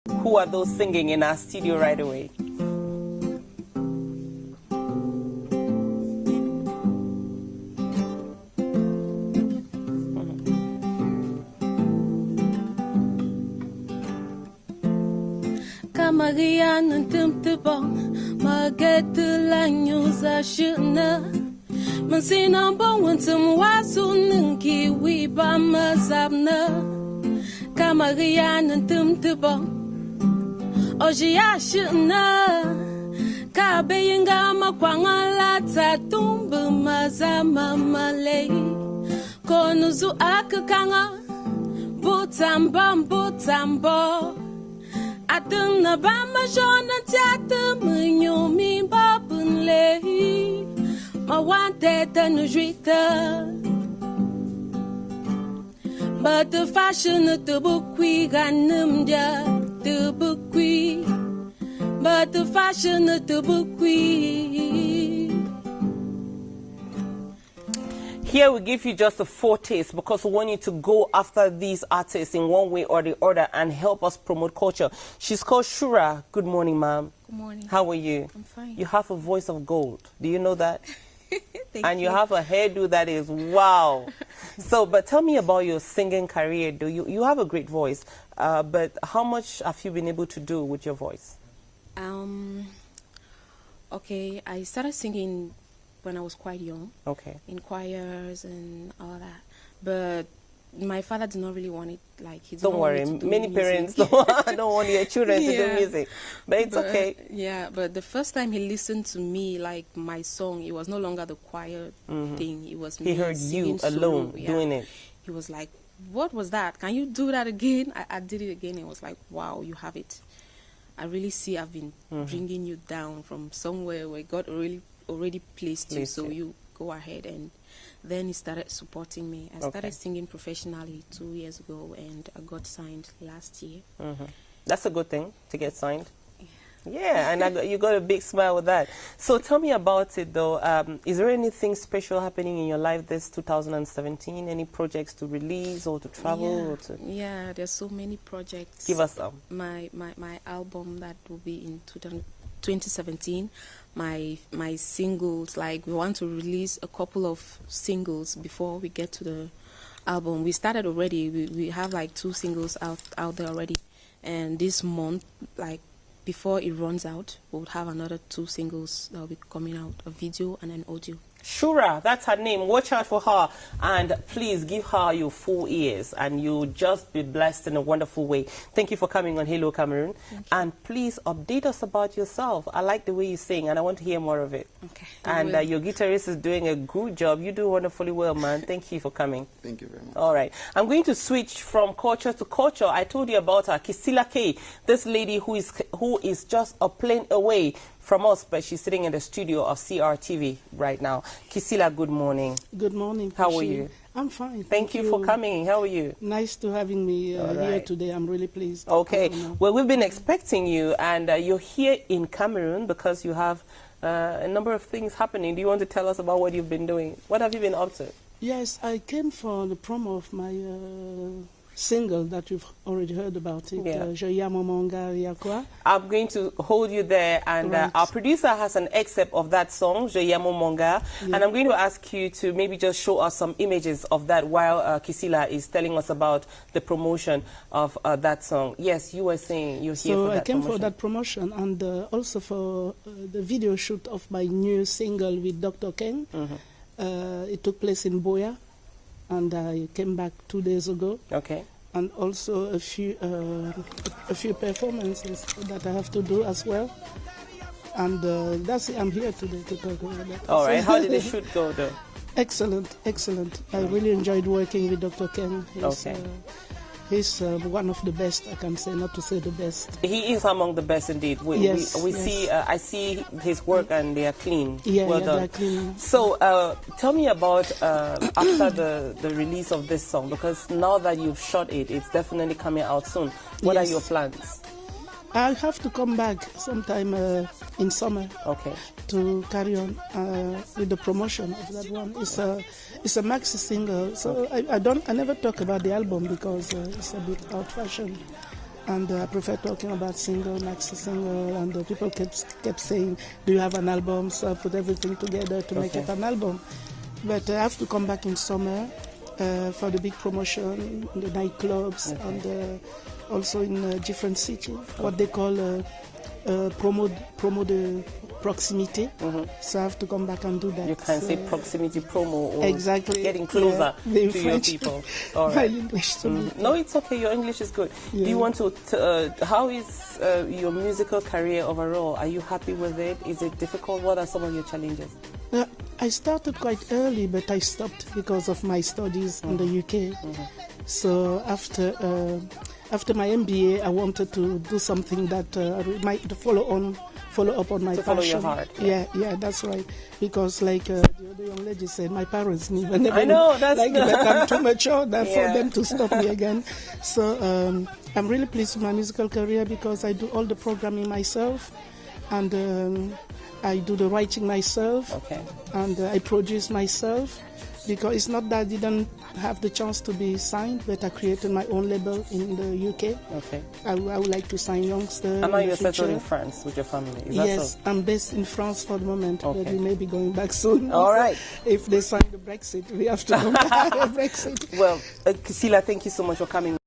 Who are those singing in our studio right away? Marianne Tumtubong, Margetulanyu Zashuna, Mansina Bong, some Wasun, Kiwi Bama Zabna, Kamarian Tumtubong, Ojiashuna, Kabeyingama Kwangala Tatumbu Mazama Malay, Konuzu Akakanga, Butambam Butambo. Atung na ba majona tiata menyomi babunle ma wante tanu juita but the fashion to bukwi ganum dia to bukwi but the fashion to bukwi. Here we give you just a foretaste because we want you to go after these artists in one way or the other and help us promote culture. She's called Shura. Good morning, ma'am. Good morning. How are you? I'm fine. You have a voice of gold. Do you know that? Thank you have a hairdo that is wow. So, but tell me about your singing career. You have a great voice, but how much have you been able to do with your voice? Okay, I started singing when I was quite young. Okay. In choirs and all that. But my father did not really want it. Like, he don't worry, many parents don't want their children to do music. But it's okay. Yeah, but the first time he listened to me, like my song, it was no longer the choir thing. It was me. He heard you alone doing it. He was like, what was that? Can you do that again? I did it again. It was like, wow, you have it. I really see I've been bringing you down from somewhere where God already placed you, so you go ahead. And then he started supporting me. I started singing professionally 2 years ago, and I got signed last year. That's a good thing, to get signed. Yeah, and you got a big smile with that. So tell me about it, though. Is there anything special happening in your life this 2017? Any projects to release or to travel? Yeah, there's so many projects. Give us some. My album that will be in 2017. My singles, like we want to release a couple of singles before we get to the album. We started already. We have like 2 singles out there already, and this month, like before it runs out, we'll have another 2 singles that will be coming out, a video and an audio. Shura, that's her name. Watch out for her, and please give her your full ears, and you'll just be blessed in a wonderful way. Thank you for coming on Hello Cameroon, and please update us about yourself. I like the way you sing, and I want to hear more of it. Okay. And your guitarist is doing a good job. You do wonderfully well, man. Thank you for coming. Thank you very much. All right, I'm going to switch from culture to culture. I told you about her, Kissila Kay, this lady who is just a plane away from us, but she's sitting in the studio of CRTV right now. Kissila, good morning. Good morning. How are you? I'm fine. Thank you for coming. How are you? Nice to having me here today. I'm really pleased. Okay. Well, we've been expecting you, and you're here in Cameroon because you have a number of things happening. Do you want to tell us about what you've been doing? What have you been up to? Yes, I came for the promo of my single that you've already heard about it. I'm going to hold you there, and our producer has an excerpt of that song, Je Yamo Monga, and I'm going to ask you to maybe just show us some images of that while Kissila is telling us about the promotion of that song. Yes, you were saying you're here for that promotion. So I came for that promotion, and also for the video shoot of my new single with Dr. Ken. It took place in Boya, and I came back 2 days ago. Okay. And also a few performances that I have to do as well. And that's it. I'm here today to talk about that. All right. How did the shoot go, though? Excellent, excellent. I really enjoyed working with Dr. Ken. He's one of the best, I can say, not to say the best. He is among the best indeed. I see his work and they are clean. Well done. They're clean. So tell me about after the release of this song, because now that you've shot it, it's definitely coming out soon. What are your plans? I'll have to come back sometime in summer to carry on with the promotion of that one. It's a maxi single, so I never talk about the album because it's a bit old-fashioned. And I prefer talking about single, maxi single, and people kept saying, do you have an album? So I put everything together to make it an album. But I have to come back in summer for the big promotion in the nightclubs and also in different cities, what they call promo de proximité. So I have to come back and do that. You can say proximity promo or exactly getting closer to your people. All right. My English no, it's okay. Your English is good. Yeah. Do you want to? How is your musical career overall? Are you happy with it? Is it difficult? What are some of your challenges? I started quite early, but I stopped because of my studies in the UK. So after my MBA, I wanted to do something that might follow up on my passion. Follow your heart. Yeah, that's right. Because like the other young lady said, my parents never I know, that's like that I'm too mature for them to stop me again. So I'm really pleased with my musical career because I do all the programming myself, and I do the writing myself, and I produce myself. Because it's not that I didn't have the chance to be signed, but I created my own label in the UK. I would like to sign youngsters. And now you're settled in France with your family, is that yes, so? I'm based in France for the moment, but we may be going back soon. All right. If they sign the Brexit, we have to go back. Brexit. Well, Kissila, thank you so much for coming.